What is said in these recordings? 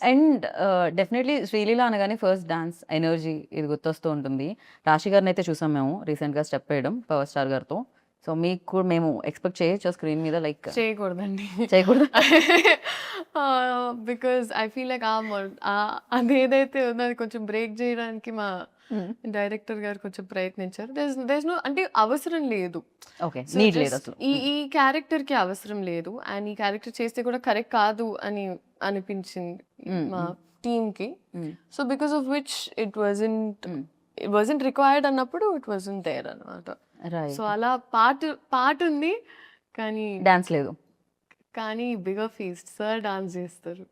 And definitely 'Sreeleela' అనగానే first dance energy ఇది గుర్తొస్తూ ఉంటుంది. 'రాశి' గారినైతే చూసాం మేము రీసెంట్‌గా స్టెప్ వేయడం 'పవర్ స్టార్' గారితో. సో, మీకు కూడా మేము ఎక్స్‌పెక్ట్ చేయొచ్చా స్క్రీన్ మీద లైక్ చేయకూడదండి. చేయకూడదా? బికాజ్ ఐ ఫీల్ లైక్ అదేదైతే ఉందో అది కొంచెం బ్రేక్ చేయడానికి మా హ్మ్. డైరెక్టర్ గారు కొంచెం ప్రయత్నించారు. దేర్ ఇస్ నో, అంటే అవసరం లేదు. ఓకే. సో నీడ్ జస్ట్ లేదసలు. ఈ హ్మ్. ఈ క్యారెక్టర్‌కి అవసరం లేదు. అండ్ ఈ క్యారెక్టర్ చేస్తే కూడా కరెక్ట్ కాదు అని అనిపించింది హ్మ్. మా హ్మ్. టీమ్‌కి. హ్మ్. సో బికాస్ ఆఫ్ విచ్ హ్మ్. ఇట్ వాజంట్ రిక్వైర్డ్ అన్నప్పుడు ఇట్ వాజంట్ దేర్ అన్నమాట. So right. అలా పాటుంది. కానీ డాన్స్ లేదు. కానీ బిగ్గర్ ఫీస్ట్ సార్ డాన్స్ చేస్తారు.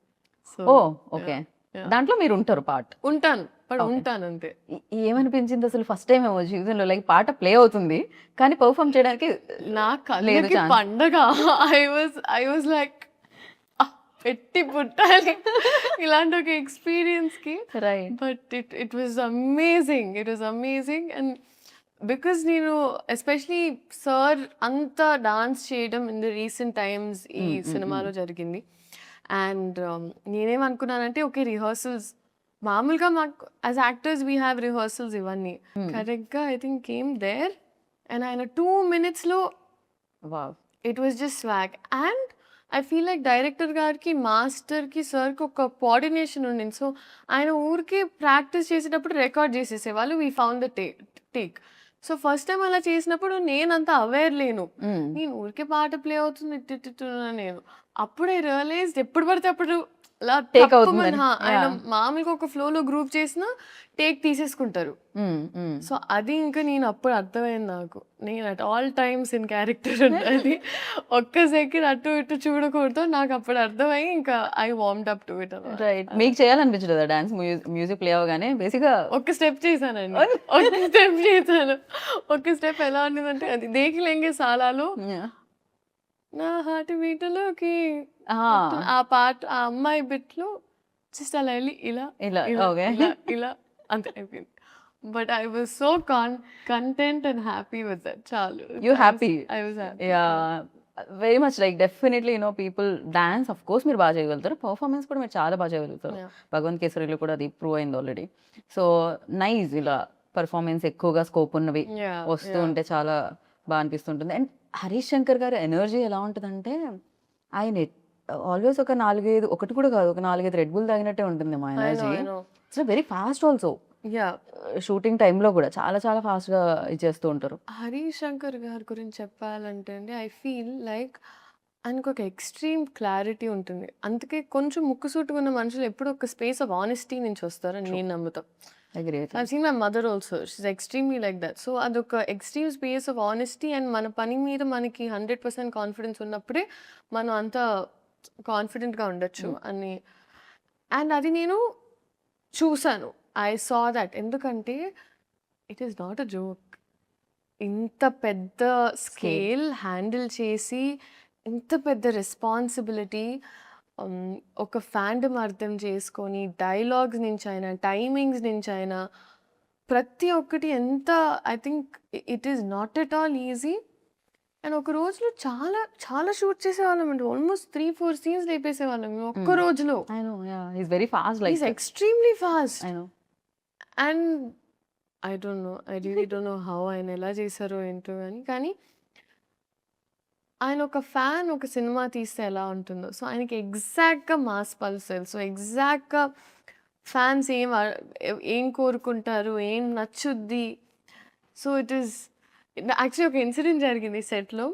సో ఓహ్! ఓకే. యాహ్! యాహ్! దాంట్లో మీరుంటారు పార్ట్. ఉంటాను. ఓకే. ఉంటానంతే. ఏమనిపించింది అసలు ఫస్ట్ టైమ్ ఏమో జీవితంలో లైక్ పాట ప్లే అవుతుంది. కానీ పెర్ఫార్మ్ చేయడానికి నా లేదు కళ్ళకి ఛాన్స్. పండగ. ఐ వాజ్ లైక్ పెట్టి పుట్టాలి ఇలాంటి ఒక ఎక్స్‌పీరియన్స్‌కి. Right. But it was amazing. It was amazing. And because నేను ఎస్పెషలీ సార్ అంత డాన్స్ చేయడం ఇన్ ద రీసెంట్ టైమ్స్ ఈ హ్మ్. హ్మ్. హ్మ్. సినిమాలో జరిగింది. అండ్ నేనేమనుకున్నానంటే ఓకే రిహార్సల్స్ మామూలుగా మాకు as actors we have rehearsals ఇవన్నీ. హ్మ్. కరెక్ట్‌గా I think came there and ఆయన 2 మినిట్స్‌లో wow! It was just swag. And I feel like director గారికి, మాస్టర్‌కి, సార్‌కి ఒక కోఆర్డినేషన్ ఉండింది. సో, ఆయన ఊరికే ప్రాక్టీస్ చేసేటప్పుడు రికార్డ్ చేసేసేవాళ్ళు. We found the take. So, first time అలా చేసినప్పుడు నేనంత అవేర్ లేను. హ్మ్. నేను ఊరికే పాట ప్లే అవుతుంది నేను. అప్పుడే రియలైజ్డ్ ఎప్పుడు పడితే అప్పుడు అలా టేక్ తప్పుమని అవుతుందని. ఆయన యాహ్! మామూలుగా ఒక ఫ్లోలో గ్రూప్ చేసినా టేక్ తీసేసుకుంటారు. హ్మ్. హ్మ్. సో, అది ఇంకా నేను అప్పుడు అర్థమైంది నాకు. నేను at all times in character ఉండాలి. ఒక్క సెకండ్ అటు ఇటు చూడకూడదు. నాకప్పుడు అర్థమయ్యి ఇంకా ఐ వార్మ్డ్ అప్ టు ఇట్ అనమాట. రైట్. మీకు చేయాలనిపించలేదా డాన్స్ మ్యూజిక్ ప్లే అవ్వగానే బేసిక్‌గా ఒక్క స్టెప్ చేశానండి. ఒక్క స్టెప్ చేశాను. ఒక్క స్టెప్ ఎలా ఉండిందంటే అది 'దేఖ్ లెంగే సాలాలో' యాహ్! నా హార్ట్ బీట్‌లోకి ఆ! ఆ పాట ఆ అమ్మాయి బిట్‌లో జస్ట్ అలా ఎళ్లి ఇలా, ఇలా ఇలా, ఓకే. ఇలా, ఇలా అంతే అయిపోయింది. But I was so content and happy with that చాలు. You happy. I was happy. Yeah! Yeah! Very much like definitely people dance of course మీరు బాగా చేయగలుగుతారు. పెర్ఫార్మన్స్ కూడా మీరు చాలా బాగా చేయగలుగుతారు. యాహ్! 'భగవంత్ కేసరిలో' కూడా అది ప్రూవ్ అయింది ఆల్రెడీ. సో, నైస్ ఇలా పెర్ఫార్మన్స్ ఎక్కువగా స్కోప్ ఉన్నవి యాహ్! వస్తూ యాహ్! ఉంటే చాలా బా అనిపిస్తుంటుంది. అండ్ 'హరీష్ శంకర్' గారి ఎనర్జీ ఎలా ఉంటదంటే ఆయన ఆల్‌వేస్ ఒక 4, 5 ఒకటి కూడా కాదు. ఒక 4, 5 రెడ్ బుల్ తాగినట్టే ఉంటుంది మా energy. I know. It's very fast also. Yeah! Shooting టైమ్‌లో కూడా చాలా చాలా ఫాస్ట్‌గా ఇచ్చేస్తూ ఉంటారు. హరీష్ శంకర్ గారి గురించి చెప్పాలంటే అండి, ఐ ఫీల్ లైక్ ఆయనకొక ఎక్స్‌ట్రీమ్ క్లారిటీ ఉంటుంది. అందుకే కొంచెం ముక్కుసూటిగా ఉన్న మనుషులు ఎప్పుడూ ఒక స్పేస్ ఆఫ్ ఆనెస్టీ నుంచి వస్తారని ట్రూ. నేను నమ్ముతా. Agree with I have seen my mother also. She is extremely like that. So, అదొక extreme space of honesty and మన పని మీద మనకి 100% కాన్ఫిడెన్స్ ఉన్నప్పుడే మనం అంత కాన్ఫిడెంట్‌గా ఉండొచ్చు హ్మ్. అని. అండ్ అది నేను చూసాను. I saw that. ఎందుకంటే it is not a joke. ఇంత పెద్ద స్కేల్. స్కేల్ హ్యాండిల్ చేసి, ఇంత పెద్ద రెస్పాన్సిబిలిటీ ఒక ఫాండమ్ అర్థం చేసుకొని, డైలాగ్స్ నుంచైనా, టైమింగ్స్ నుంచైనా, ప్రతి ఒక్కటి ఎంత I think it is not at all easy. And ఒక రోజులో చాలా, చాలా షూట్ చేసేవాళ్ళమండి. ఆల్మోస్ట్ 3, 4 సీన్స్ లేపేసేవాళ్ళం మేము ఒక్క హ్మ్. రోజులో. I know. Yeah! He is very fast he like is that. Extremely fast. I know. And I don't know. I really don't know how ఆయన ఎలా చేశారో ఏంటో గాని. కానీ ఆయన ఒక ఫ్యాన్ ఒక సినిమా తీస్తే ఎలా ఉంటుందో, సో ఆయనకి ఎగ్జాక్ట్‌గా మాస్ పల్స్ తెలుసు. ఎగ్జాక్ట్‌గా ఫ్యాన్స్ ఏం కోరుకుంటారు, ఏం నచ్చుద్ది. సో ఇట్ ఈస్ యాక్చువల్లీ ఒక ఇన్సిడెంట్ జరిగింది సెట్‌లో.